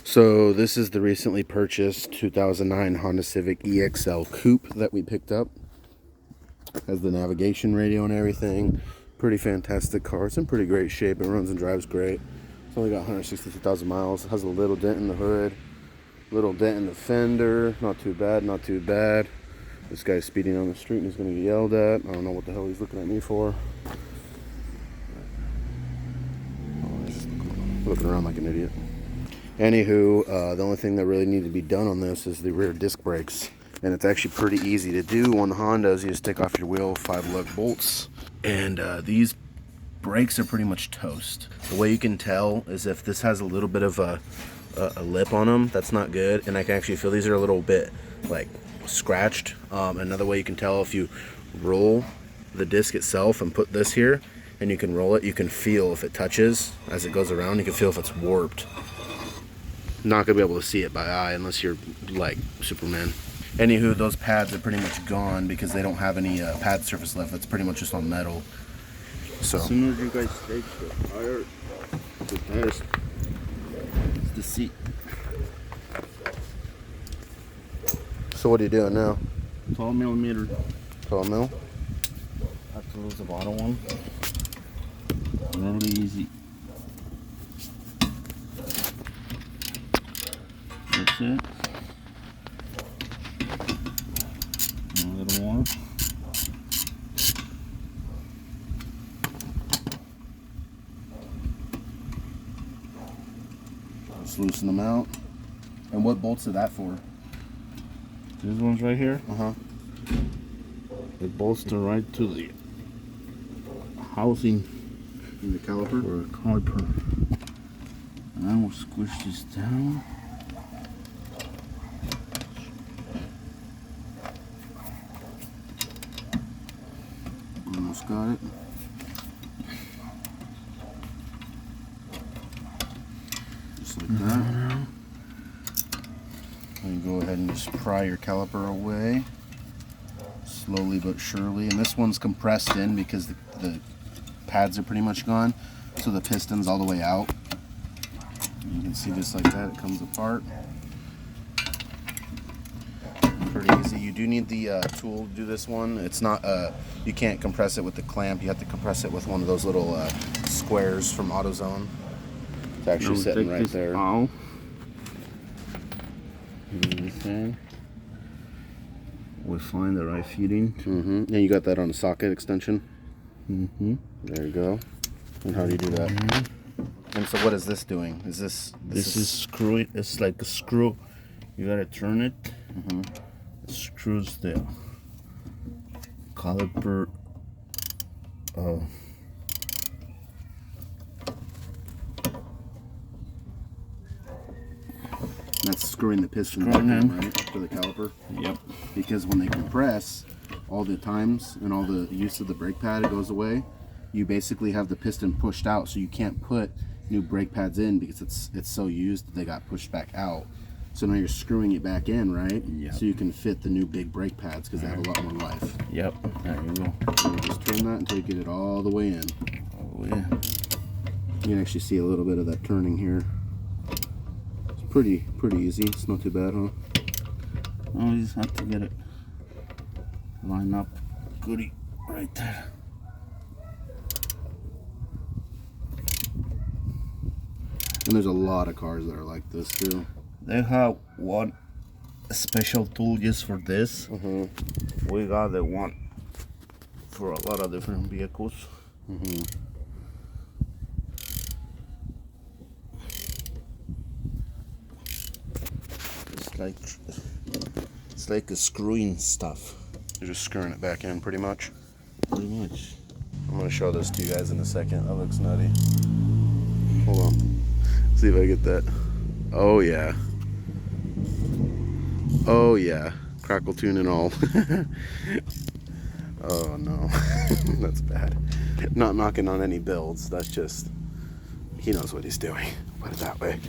So this is the recently purchased 2009 Honda Civic EXL Coupe that we picked up. Has the navigation radio and everything. Pretty fantastic car. It's in pretty great shape. It runs and drives great. It's only got 162,000 miles. It has a little dent in the hood. Little dent in the fender. Not too bad, not too bad. This guy's speeding on the street and he's going to get yelled at. I don't know what the hell he's looking at me for. Oh, he's just looking around like an idiot. Anywho, the only thing that really needs to be done on this is the rear disc brakes. And it's actually pretty easy to do on the Hondas. You just take off your wheel, 5-lug bolts. And these brakes are pretty much toast. The way you can tell is if this has a little bit of a lip on them, that's not good. And I can actually feel these are a little bit like scratched. Another way you can tell, if you roll the disc itself and put this here, and you can roll it, you can feel if it touches as it goes around. You can feel if it's warped. Not gonna be able to see it by eye unless you're like Superman. Anywho, those pads are pretty much gone because they don't have any pad surface left. It's pretty much just on metal. So as soon as you guys take the tires, it's the seat. So what are you doing now? 12 millimeter. 12 mil? Have to lose the bottom one. Really easy. That's it. A little more. Just loosen them out. And what bolts are that for? These ones right here. Uh-huh. It bolster right to the housing In the caliper? or caliper. And then we'll squish this down. Almost got it. Just like that. And go ahead and just pry your caliper away. Slowly but surely. And this one's compressed in because the pads are pretty much gone. So the piston's all the way out. You can see just like that, it comes apart. Pretty easy. You do need the tool to do this one. It's not, you can't compress it with the clamp. You have to compress it with one of those little squares from AutoZone. It's actually sitting right there. Out. Everything. We find the right fitting. Mm-hmm. And you got that on a socket extension. Mm-hmm. There you go. And how do you do that? Mm-hmm. And so what is this doing? Is this is screwing. It's like a screw. You gotta turn it. Mm-hmm. It screws the caliper. That's screwing the piston Screwing back in, in. right? To the caliper. Yep. Because when they compress, all the times and all the use of the brake pad, it goes away. You basically have the piston pushed out, so you can't put new brake pads in because it's so used that they got pushed back out. So now you're screwing it back in, right? Yep. So you can fit the new big brake pads because they have a lot more life. Yep. There you go. So you just turn that until you get it all the way in. Oh yeah. You can actually see a little bit of that turning here. It's pretty easy. It's not too bad, huh? Oh, you just have to get it lined up goody right there. And there's a lot of cars that are like this too. They have one special tool just for this. Mm-hmm. We got the one for a lot of different vehicles. Mm-hmm. It's like a screwing stuff. You're just screwing it back in pretty much. Pretty much. I'm gonna show this to you guys in a second. That looks nutty. Hold on. See if I get that. Oh yeah. Oh yeah. Crackle tune and all. Oh no. That's bad. Not knocking on any builds. That's just, he knows what he's doing. Put it that way.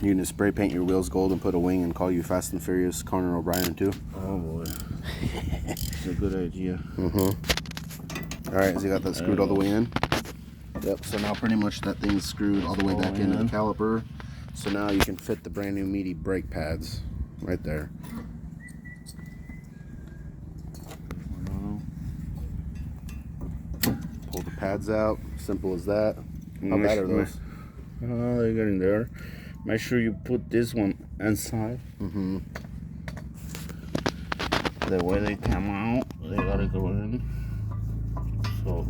You can just spray paint your wheels gold and put a wing and call you Fast and Furious Conan O'Brien too. Oh boy. It's a good idea. Mm-hmm. Alright, so you got that screwed all the way in? Yep, so now pretty much that thing's screwed all the way back into the caliper. So now you can fit the brand new meaty brake pads right there. Pull the pads out. Simple as that. How bad are those? They're getting there. Make sure you put this one inside. Mm-hmm. The way they come out, they gotta go in. So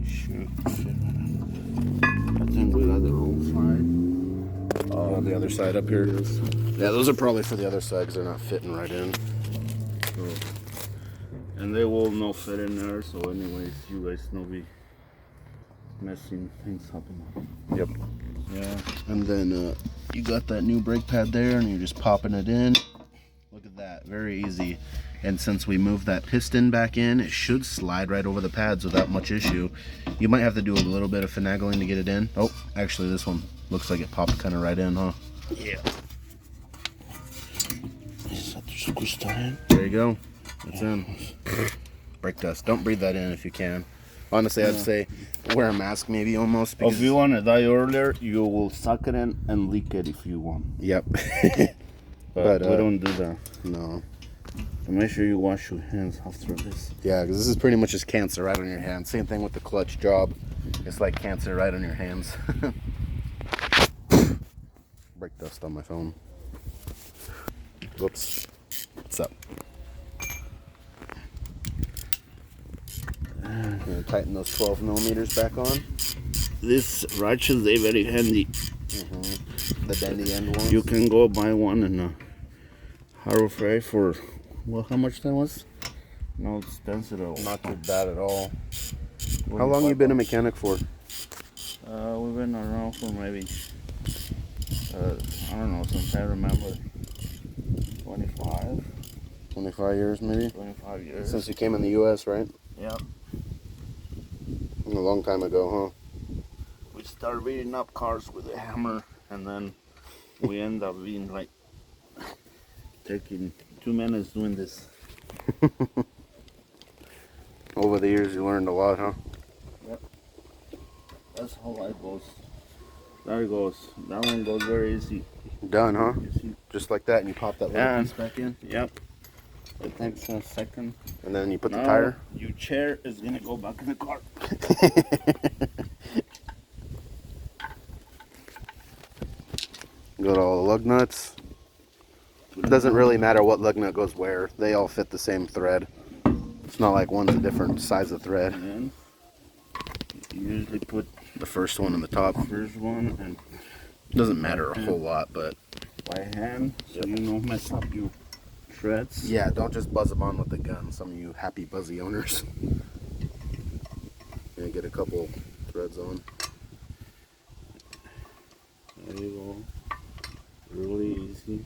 you should fit in. I think we got the wrong side. Oh, the other side up here. Yeah, those are probably for the other side because they're not fitting right in. So, and they will not fit in there. So, anyways, you guys know be messing things up. Yep. Yeah. And then you got that new brake pad there, and you're just popping it in. Look at that, very easy. And since we moved that piston back in, it should slide right over the pads without much issue. You might have to do a little bit of finagling to get it in. Oh, actually this one looks like it popped kind of right in, huh? Yeah. Squish that in. There you go. It's in. Brake dust. Don't breathe that in if you can. Honestly, I'd say wear a mask maybe almost. If you want to die earlier, you will suck it in and leak it if you want. Yep. But we don't do that. No. So make sure you wash your hands after this. Yeah, because this is pretty much just cancer right on your hands. Same thing with the clutch job. It's like cancer right on your hands. Brake dust on my phone. Whoops. What's up? I'm gonna tighten those 12 millimeters back on. This ratchet, they very handy. The bendy end ones. You can go buy one in Harrow Freight for, well, how much that was? No expensive at all. Not too bad at all. How long you been a mechanic for? We've been around for maybe, I don't know, since I remember, 25. 25 years maybe? 25 years. Since you came in the U.S., right? Yep. A long time ago, We started beating up cars with a hammer, and then we end up being like taking 2 minutes doing this. huh? Over the years, you learned a lot, huh? Yep. That's how life goes. There it goes. That one goes very easy. Done, huh? You see? Just like that, and you pop that little piece back in, Yep. It takes a second. and then you put the Now, tire. your chair is gonna go back in the car. Got all the lug nuts. It doesn't really matter what lug nut goes where. They all fit the same thread. It's not like one's a different size of thread. And you usually put The first one on the top. the first one and Doesn't matter a whole lot, but by hand, so you don't mess up your threads. yeah, don't just buzz them on with the gun. Some of you happy buzzy owners. Yeah, get a couple threads on. There you go. Really easy.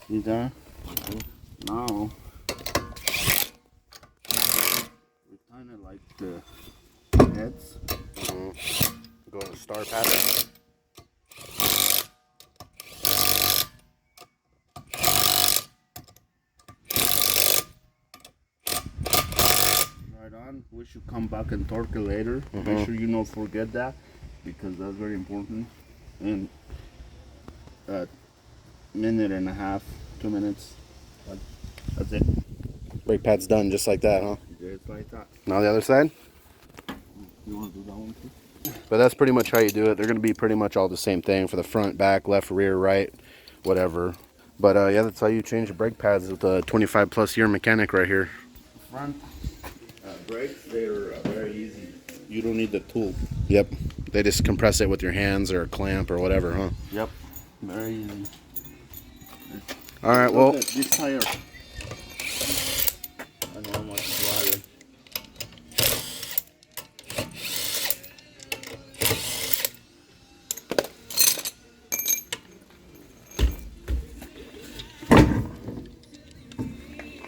See that? Now we kind of like the heads. Go to star pattern. Right on. We should come back and torque it later. Make sure you don't forget that because that's very important. And a minute and a half, 2 minutes. That's it. Brake pad's done just like that, huh? Just like that. Now the other side. You want to do that one too? But that's pretty much how you do it. They're going to be pretty much all the same thing for the front, back, left, rear, right, whatever. But yeah, that's how you change the brake pads with a 25 plus year mechanic right here. Front brakes, they're very easy. You don't need the tool. Yep. They just compress it with your hands or a clamp or whatever, huh? Yep. Very easy. All right, well, Look at this tire. I know how much wider.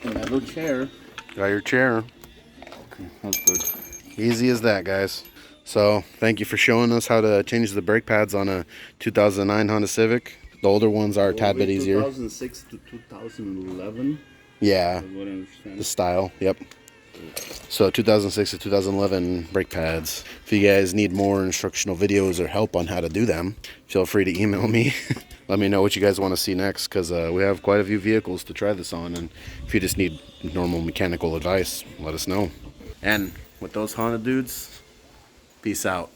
Another chair. got your chair. Okay, that's good. Easy as that, guys. So thank you for showing us how to change the brake pads on a 2009 Honda Civic. The older ones are a tad bit easier. 2006 to 2011. Yeah, Is what I understand. the style. Yep. So 2006 to 2011 brake pads. If you guys need more instructional videos or help on how to do them, feel free to email me. Let me know what you guys want to see next, because we have quite a few vehicles to try this on, and if you just need normal mechanical advice, let us know. And with those Honda dudes, peace out.